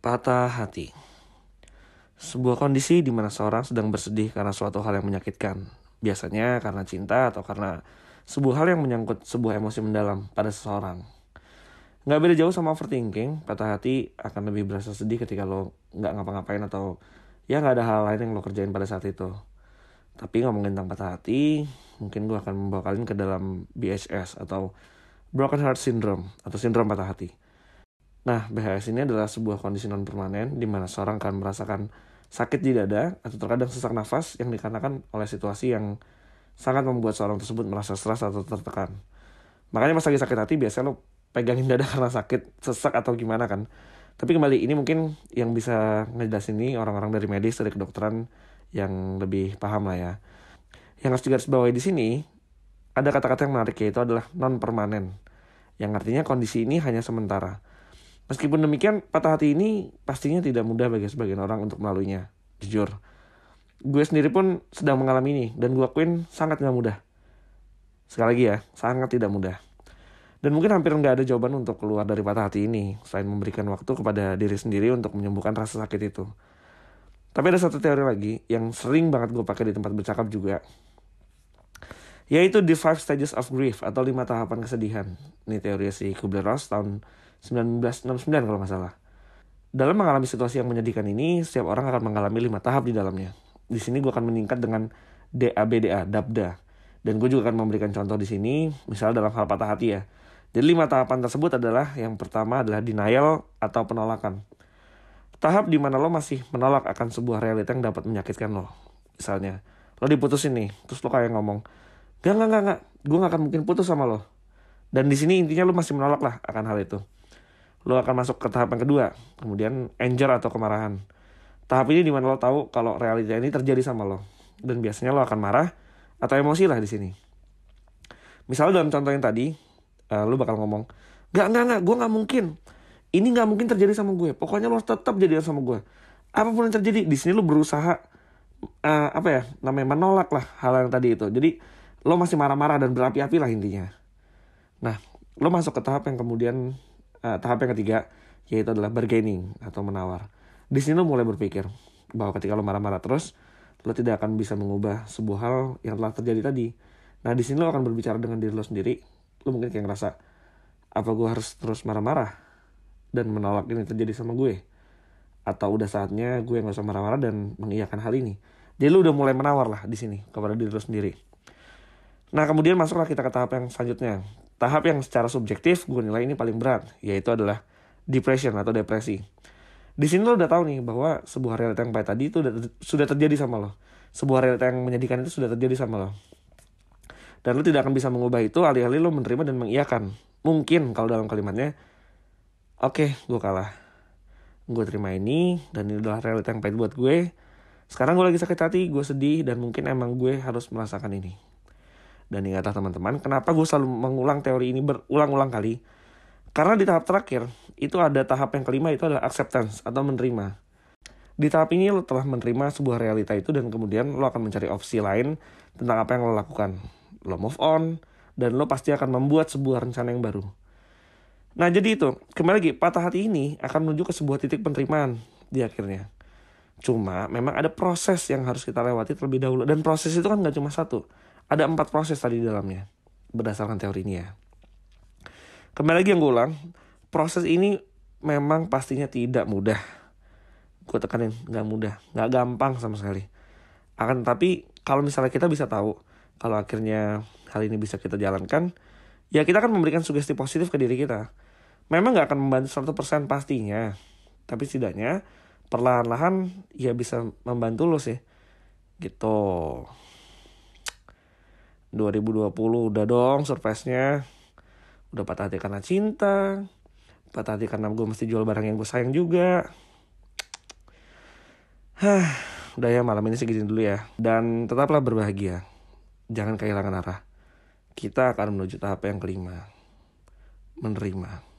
Patah hati. Sebuah kondisi di mana seorang sedang bersedih karena suatu hal yang menyakitkan. Biasanya karena cinta atau karena sebuah hal yang menyangkut sebuah emosi mendalam pada seseorang. Nggak beda jauh sama overthinking, patah hati akan lebih berasa sedih ketika lo nggak ngapa-ngapain atau ya nggak ada hal lain yang lo kerjain pada saat itu. Tapi ngomongin tentang patah hati, mungkin gue akan membawa kalian ke dalam BHS atau Broken Heart Syndrome atau sindrom patah hati. Nah, BHS ini adalah sebuah kondisi non-permanen di mana seorang akan merasakan sakit di dada atau terkadang sesak nafas yang dikarenakan oleh situasi yang sangat membuat seorang tersebut merasa stres atau tertekan. Makanya pas lagi sakit hati biasanya lo pegangin dada karena sakit, sesak atau gimana kan. Tapi kembali ini mungkin yang bisa ngejelasin ini orang-orang dari medis, dari kedokteran yang lebih paham lah ya. Yang harus digarisbawahi di sini ada kata-kata yang menarik, yaitu adalah non-permanen. Yang artinya kondisi ini hanya sementara. Meskipun demikian, patah hati ini pastinya tidak mudah bagi sebagian orang untuk melaluinya. Jujur, gue sendiri pun sedang mengalami ini, dan gue akuin sangat gak mudah. Sekali lagi ya, sangat tidak mudah. Dan mungkin hampir gak ada jawaban untuk keluar dari patah hati ini, selain memberikan waktu kepada diri sendiri untuk menyembuhkan rasa sakit itu. Tapi ada satu teori lagi, yang sering banget gue pakai di tempat bercakap juga, yaitu The 5 Stages of Grief, atau 5 tahapan kesedihan. Ini teori si Kubler-Ross tahun 1969 kalau nggak salah. Dalam mengalami situasi yang menyedihkan ini, setiap orang akan mengalami 5 tahap di dalamnya. Di sini gue akan meningkat dengan DABDA, DABDA. Dan gue juga akan memberikan contoh di sini, misalnya dalam hal patah hati ya. Jadi 5 tahapan tersebut adalah, yang pertama adalah denial atau penolakan. Tahap di mana lo masih menolak akan sebuah realita yang dapat menyakitkan lo. Misalnya, lo diputusin nih, terus lo kayak ngomong, Gak, gue gak akan mungkin putus sama lo. Dan di sini intinya lo masih menolak lah akan hal itu. Lo akan masuk ke tahap yang kedua, kemudian anger atau kemarahan. Tahap ini dimana lo tahu kalau realita ini terjadi sama lo, dan biasanya lo akan marah atau emosi lah di sini. Misalnya dalam contoh yang tadi, lo bakal ngomong, Gak, gue gak mungkin. Ini gak mungkin terjadi sama gue. Pokoknya lo tetap jadian sama gue. Apapun yang terjadi, di sini lo berusaha menolak lah hal yang tadi itu. Jadi lo masih marah-marah dan berapi-api lah intinya. Nah, lo masuk ke tahap yang kemudian tahap yang ketiga, yaitu adalah bargaining atau menawar. Di sini lo mulai berpikir bahwa ketika lo marah-marah terus, lo tidak akan bisa mengubah sebuah hal yang telah terjadi tadi. Nah, di sini lo akan berbicara dengan diri lo sendiri. Lo mungkin kayak ngerasa, apa gue harus terus marah-marah dan menolak ini terjadi sama gue? Atau udah saatnya gue gak usah marah-marah dan mengiyakan hal ini? Jadi lo udah mulai menawar lah di sini kepada diri lo sendiri. Nah, kemudian masuklah kita ke tahap yang selanjutnya. Tahap yang secara subjektif gue nilai ini paling berat, yaitu adalah depression atau depresi. Di sini lo udah tahu nih bahwa sebuah realita yang pahit tadi itu sudah terjadi sama lo. Sebuah realita yang menyedihkan itu sudah terjadi sama lo. Dan lo tidak akan bisa mengubah itu, alih-alih lo menerima dan mengiyakan. Mungkin kalau dalam kalimatnya, oke, gue kalah. Gue terima ini, dan ini adalah realita yang pahit buat gue. Sekarang gue lagi sakit hati, gue sedih, dan mungkin emang gue harus merasakan ini. Dan ingatlah teman-teman, kenapa gue selalu mengulang teori ini berulang-ulang kali? Karena di tahap terakhir, itu ada tahap yang kelima, itu adalah acceptance atau menerima. Di tahap ini lo telah menerima sebuah realita itu, dan kemudian lo akan mencari opsi lain tentang apa yang lo lakukan. Lo move on, dan lo pasti akan membuat sebuah rencana yang baru. Nah, jadi itu, kembali lagi, patah hati ini akan menuju ke sebuah titik penerimaan di akhirnya. Cuma memang ada proses yang harus kita lewati terlebih dahulu, dan proses itu kan gak cuma satu. Ada 4 proses tadi di dalamnya, berdasarkan teori ini ya. Kembali lagi yang gue ulang, proses ini memang pastinya tidak mudah. Gue tekanin, gak mudah, gak gampang sama sekali. Akan tetapi, kalau misalnya kita bisa tahu, kalau akhirnya hal ini bisa kita jalankan, ya kita akan memberikan sugesti positif ke diri kita. Memang gak akan membantu 100% pastinya, tapi setidaknya, perlahan-lahan ya bisa membantu lo sih. Gitu. 2020 udah dong surprise-nya. Udah patah hati karena cinta, patah hati karena gue mesti jual barang yang gue sayang juga. Udah ya, malam ini segitu dulu ya. Dan tetaplah berbahagia, jangan kehilangan arah. Kita akan menuju tahap yang kelima, menerima.